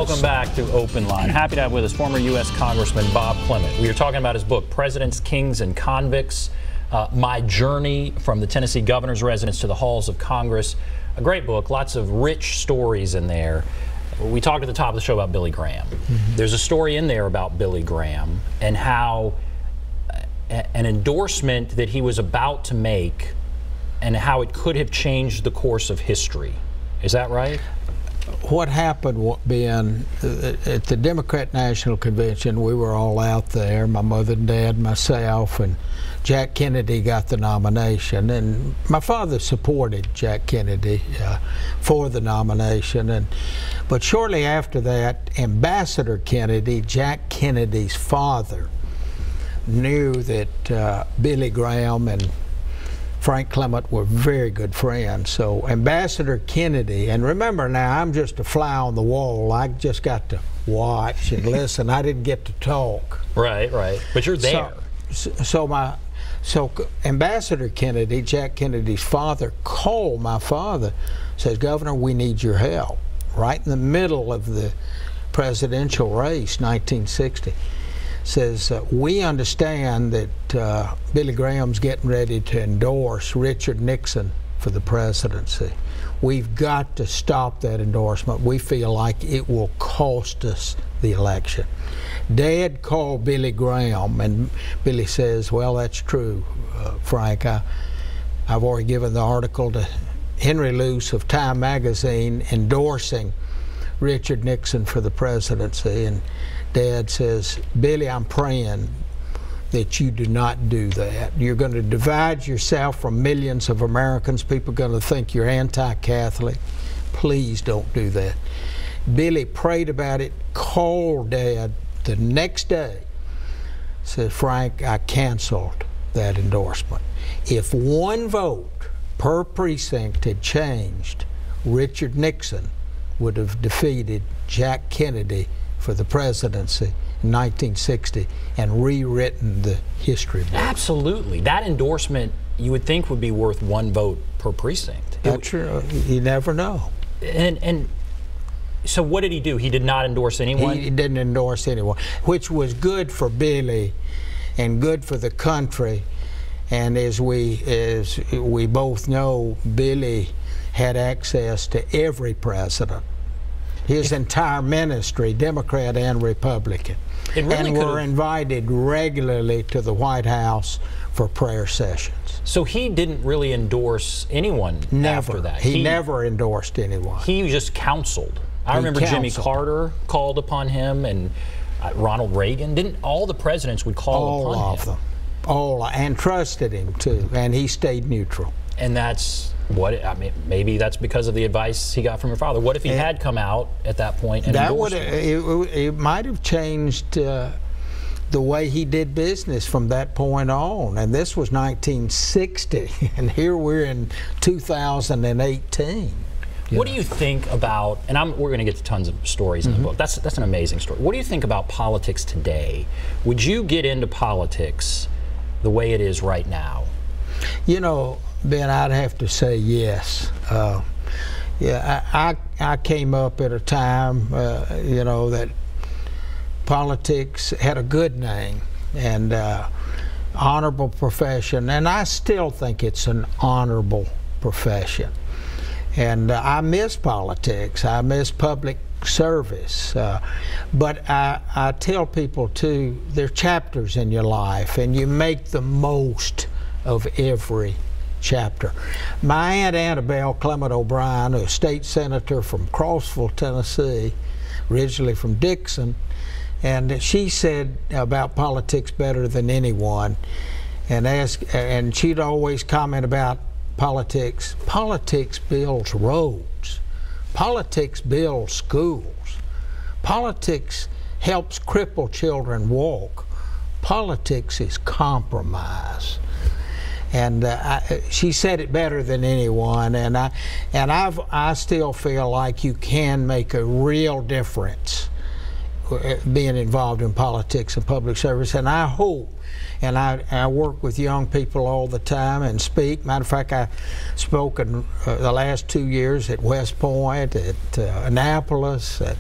Welcome back to Open Line. Happy to have with us former U.S. Congressman Bob Clement. We are talking about his book, Presidents, Kings, and Convicts, My Journey from the Tennessee Governor's Residence to the Halls of Congress. A great book, lots of rich stories in there. We talked at the top of the show about Billy Graham. There's a story in there about Billy Graham and how an endorsement that he was about to make and how it could have changed the course of history. Is that right? What happened being at the Democrat National Convention, we were all out there, my mother and dad, myself, and Jack Kennedy got the nomination. And my father supported Jack Kennedy for the nomination. But shortly after that, Ambassador Kennedy, Jack Kennedy's father, knew that Billy Graham and Frank Clement were very good friends. So Ambassador Kennedy, and remember now, I'm just a fly on the wall. I just got to watch and listen. I didn't get to talk. Right, right. But you're there. So Ambassador Kennedy, Jack Kennedy's father, called my father, says, "Governor, we need your help." Right in the middle of the presidential race, 1960. Says, we understand that Billy Graham's getting ready to endorse Richard Nixon for the presidency. We've got to stop that endorsement. We feel like it will cost us the election. Dad called Billy Graham, and Billy says, well, that's true, Frank. I've already given the article to Henry Luce of Time magazine endorsing Richard Nixon for the presidency. And Dad says, Billy, I'm praying that you do not do that. You're going to divide yourself from millions of Americans. People are going to think you're anti-Catholic. Please don't do that. Billy prayed about it, called Dad the next day, said, Frank, I canceled that endorsement. If one vote per precinct had changed, Richard Nixon would have defeated Jack Kennedy for the presidency in 1960 and rewritten the history book. Absolutely. That endorsement, you would think, would be worth one vote per precinct. That's true. You never know. And so what did he do? He did not endorse anyone? He didn't endorse anyone, which was good for Billy and good for the country. And as we both know, Billy had access to every president. His entire ministry, Democrat and Republican, and were invited regularly to the White House for prayer sessions. So he didn't really endorse anyone after that? He never endorsed anyone. He just counseled. I remember Jimmy Carter called upon him, and Ronald Reagan. Didn't all the presidents would call upon him? All of them. All, and trusted him too, and he stayed neutral. And that's what, I mean, maybe that's because of the advice he got from your father. What if he had come out at that point and endorsed him? It might have changed the way he did business from that point on. And this was 1960, and here we're in 2018. What do you think about, and we're going to get to tons of stories in the book. That's an amazing story. What do you think about politics today? Would you get into politics the way it is right now? You know, Ben, I'd have to say yes. Yeah, I came up at a time, you know, that politics had a good name and honorable profession, and I still think it's an honorable profession. And I miss politics. I miss public service. But I tell people, too, there are chapters in your life, and you make the most of every chapter. My Aunt Annabelle Clement O'Brien, a state senator from Crossville, Tennessee, originally from Dixon, and she said about politics better than anyone, and she'd always comment about politics. Politics builds roads. Politics builds schools. Politics helps crippled children walk. Politics is compromise. And she said it better than anyone. And I still feel like you can make a real difference being involved in politics and public service. And I hope, and I work with young people all the time and speak. Matter of fact, I spoke in the last 2 years at West Point, at Annapolis, at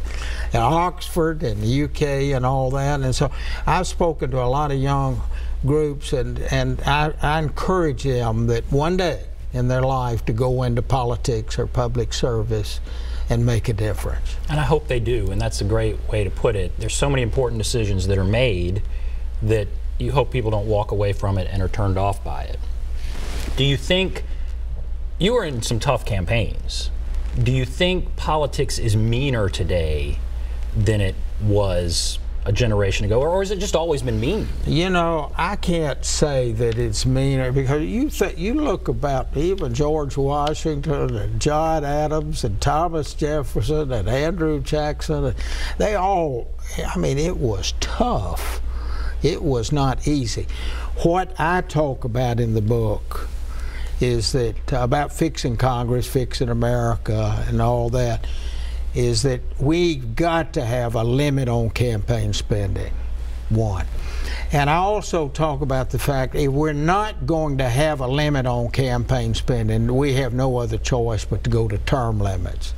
Oxford, and the UK, and all that. And so I've spoken to a lot of young groups, and I encourage them that one day in their life to go into politics or public service and make a difference. And I hope they do, and that's a great way to put it. There's so many important decisions that are made that you hope people don't walk away from it and are turned off by it. Do you think, you were in some tough campaigns, do you think politics is meaner today than it was a generation ago, or has it just always been mean? You know, I can't say that it's meaner, because you look about even George Washington and John Adams and Thomas Jefferson and Andrew Jackson, they all, I mean, it was tough. It was not easy. What I talk about in the book is that about fixing Congress, fixing America, and all that, is that we've got to have a limit on campaign spending, one. And I also talk about the fact if we're not going to have a limit on campaign spending, we have no other choice but to go to term limits.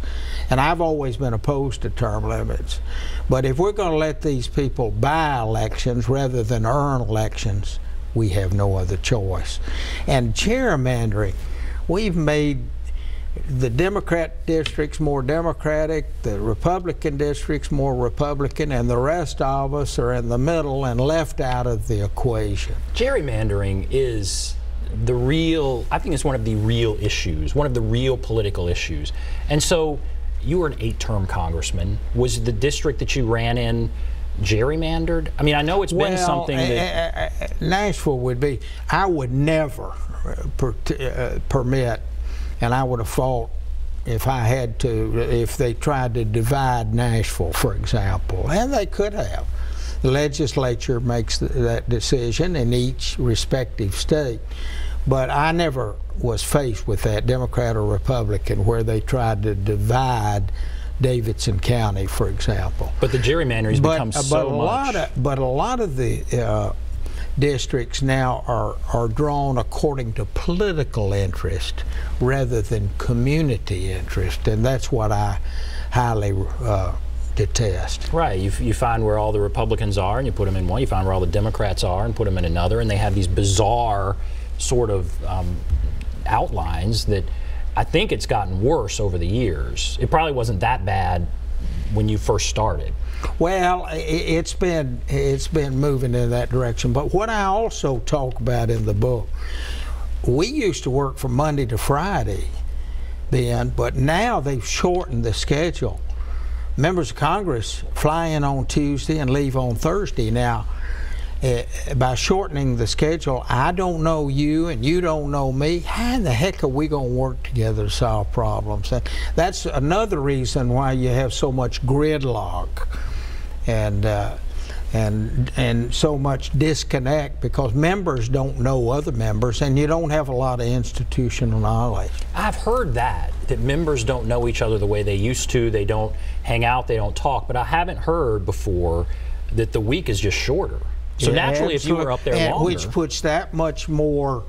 And I've always been opposed to term limits. But if we're going to let these people buy elections rather than earn elections, we have no other choice. And gerrymandering, we've made the Democrat districts more Democratic, the Republican districts more Republican, and the rest of us are in the middle and left out of the equation. Gerrymandering is the real, I think it's one of the real issues, one of the real political issues. And so you were an 8-term congressman. Was the district that you ran in gerrymandered? I mean, I know it's been something that... Nashville would be, I would never permit, and I would have fought if I had to, if they tried to divide Nashville, for example, and they could have. The legislature makes that decision in each respective state. But I never was faced with that, Democrat or Republican, where they tried to divide Davidson County, for example. But the gerrymandering's become so much. But a lot of the districts now are drawn according to political interest rather than community interest, and that's what I highly detest. Right. You find where all the Republicans are and you put them in one. You find where all the Democrats are and put them in another, and they have these bizarre sort of outlines that I think it's gotten worse over the years. It probably wasn't that bad when you first started. Well, it's been moving in that direction. But what I also talk about in the book, we used to work from Monday to Friday then, but now they've shortened the schedule. Members of Congress fly in on Tuesday and leave on Thursday. Now, by shortening the schedule, I don't know you and you don't know me. How in the heck are we going to work together to solve problems? And that's another reason why you have so much gridlock and so much disconnect, because members don't know other members and you don't have a lot of institutional knowledge. I've heard that members don't know each other the way they used to. They don't hang out, they don't talk, but I haven't heard before that the week is just shorter. So naturally, if you were up there longer. Which puts that much more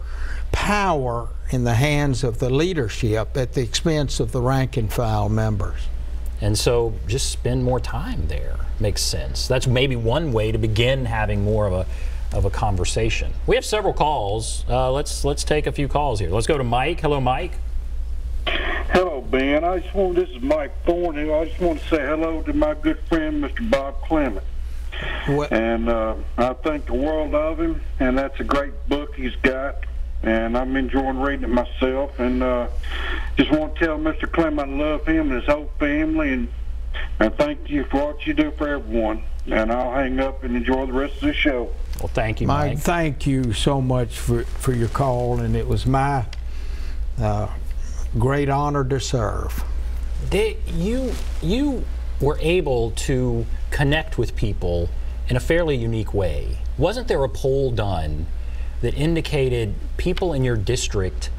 power in the hands of the leadership at the expense of the rank and file members. And so just spend more time there. Makes sense. That's maybe one way to begin having more of a conversation. We have several calls. Let's take a few calls here. Let's go to Mike. Hello, Mike. Hello, Ben. This is Mike Thorne. I just want to say hello to my good friend, Mr. Bob Clement. And I think the world of him, and that's a great book he's got, and I'm enjoying reading it myself. And just want to tell Mr. Clement I love him and his whole family, and thank you for what you do for everyone. And I'll hang up and enjoy the rest of the show. Well, thank you, Mike. Thank you so much for your call, and it was my great honor to serve. You were able to connect with people in a fairly unique way. Wasn't there a poll done that indicated people in your district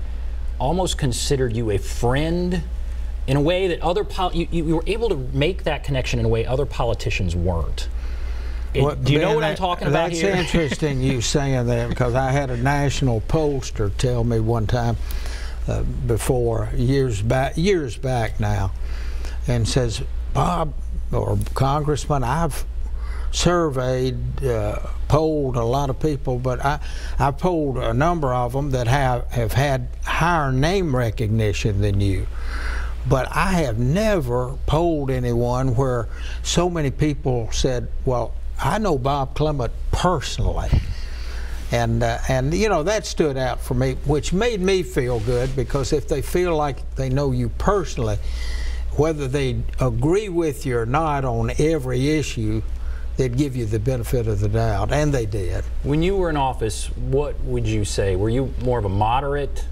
almost considered you a friend in a way that you were able to make that connection in a way other politicians weren't. Well, do you know what I'm talking about here? That's interesting you saying that, because I had a national pollster tell me one time before, years back now, and says, Bob, or Congressman, I've surveyed, polled a lot of people, but I polled a number of them that have had higher name recognition than you. But I have never polled anyone where so many people said, well, I know Bob Clement personally. And you know, that stood out for me, which made me feel good, because if they feel like they know you personally, whether they agree with you or not on every issue, they'd give you the benefit of the doubt, and they did. When you were in office, what would you say? Were you more of a moderate?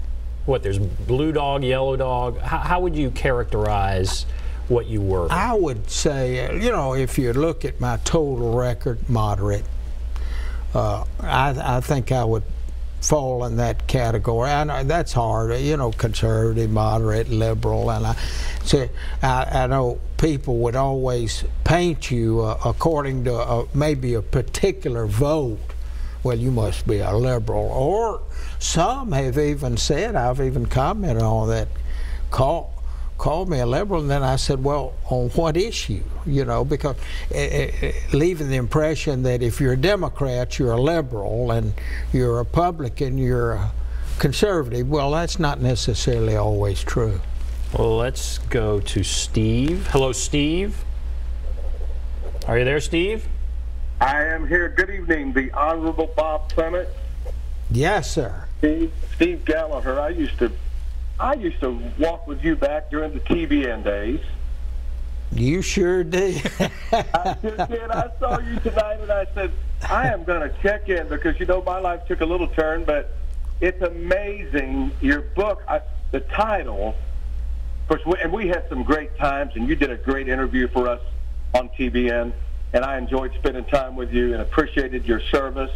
What, there's blue dog, yellow dog? How would you characterize what you were? I would say, you know, if you look at my total record, moderate. I think I would fall in that category. I know that's hard, you know, conservative, moderate, liberal, and I know people would always paint you according to maybe a particular vote. Well, you must be a liberal. Or some have even said, I've even commented on that, called me a liberal, and then I said, well, on what issue? You know, because leaving the impression that if you're a Democrat, you're a liberal, and you're a Republican, you're a conservative. Well, that's not necessarily always true. Well, let's go to Steve. Hello, Steve. Are you there, Steve? I am here. Good evening, the Honorable Bob Clement. Yes, sir. Steve Gallagher. I used to walk with you back during the TBN days. You sure did. I sure did. I saw you tonight, and I said, I am going to check in, because, you know, my life took a little turn, but it's amazing. Your book, the title, of course, and we had some great times, and you did a great interview for us on TBN, and I enjoyed spending time with you and appreciated your service.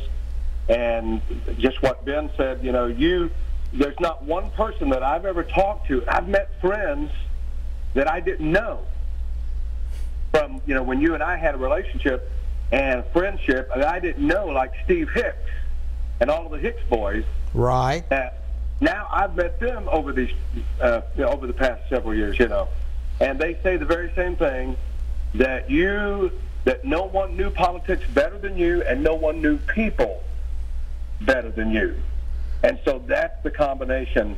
And just what Ben said, you know, there's not one person that I've ever talked to. I've met friends that I didn't know from, you know, when you and I had a relationship and friendship, and I didn't know, like Steve Hicks and all of the Hicks boys. Right. Now I've met them over these, over the past several years, you know, and they say the very same thing, that no one knew politics better than you, and no one knew people better than you. And so that's the combination.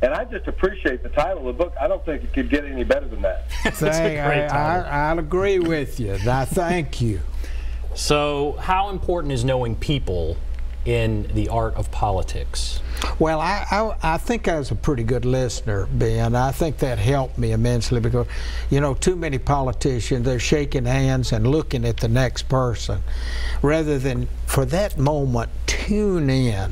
And I just appreciate the title of the book. I don't think it could get any better than that. That's a great title. I'll agree with you. I thank you. So how important is knowing people in the art of politics? Well, I think I was a pretty good listener, Ben. I think that helped me immensely, because, you know, too many politicians, they're shaking hands and looking at the next person, rather than for that moment tune in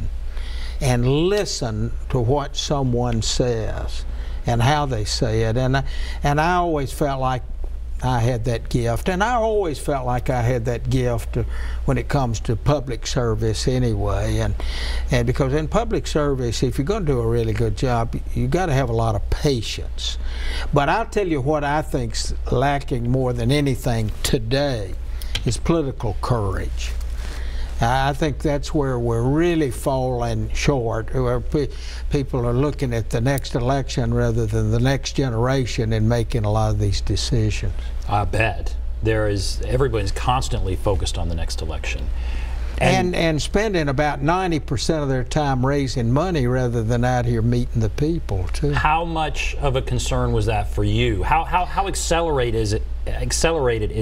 and listen to what someone says and how they say it. And I always felt like I had that gift, and I always felt like I had that gift when it comes to public service anyway. And because in public service, if you're going to do a really good job, you got to have a lot of patience. But I'll tell you what I think's lacking more than anything today is political courage. I think that's where we're really falling short, where people are looking at the next election rather than the next generation in making a lot of these decisions. I bet. Everybody's constantly focused on the next election. And spending about 90% of their time raising money rather than out here meeting the people, too. How much of a concern was that for you? How accelerated is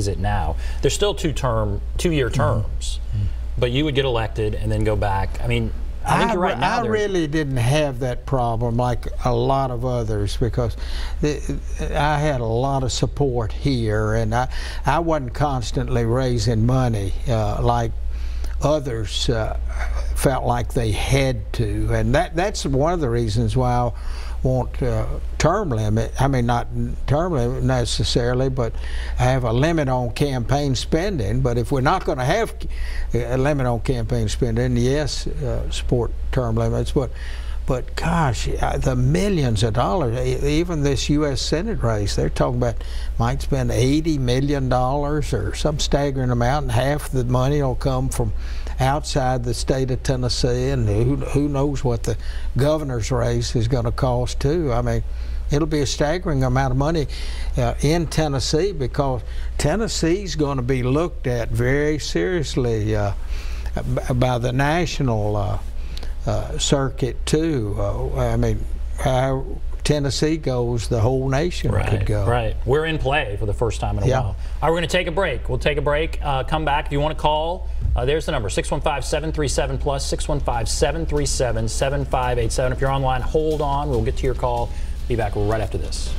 it now? There's still two-year terms. Mm-hmm. But you would get elected and then go back. I mean, I think you're right now. I really didn't have that problem like a lot of others, because I had a lot of support here, and I wasn't constantly raising money like others felt like they had to. And that's one of the reasons why I want term limit. I mean, not term limit necessarily, but I have a limit on campaign spending. But if we're not going to have a limit on campaign spending, yes, support term limits. But But gosh, the millions of dollars, even this U.S. Senate race, they're talking about might spend $80 million or some staggering amount, and half the money will come from outside the state of Tennessee, and who knows what the governor's race is going to cost too. I mean, it'll be a staggering amount of money in Tennessee, because Tennessee's going to be looked at very seriously by the national circuit too. I mean, how Tennessee goes, the whole nation could go. Right. We're in play for the first time in a while. All right, we're going to take a break. We'll take a break. Come back. If you want to call, there's the number, 615-737-PLUS, 615-737-7587. If you're online, hold on. We'll get to your call. Be back right after this.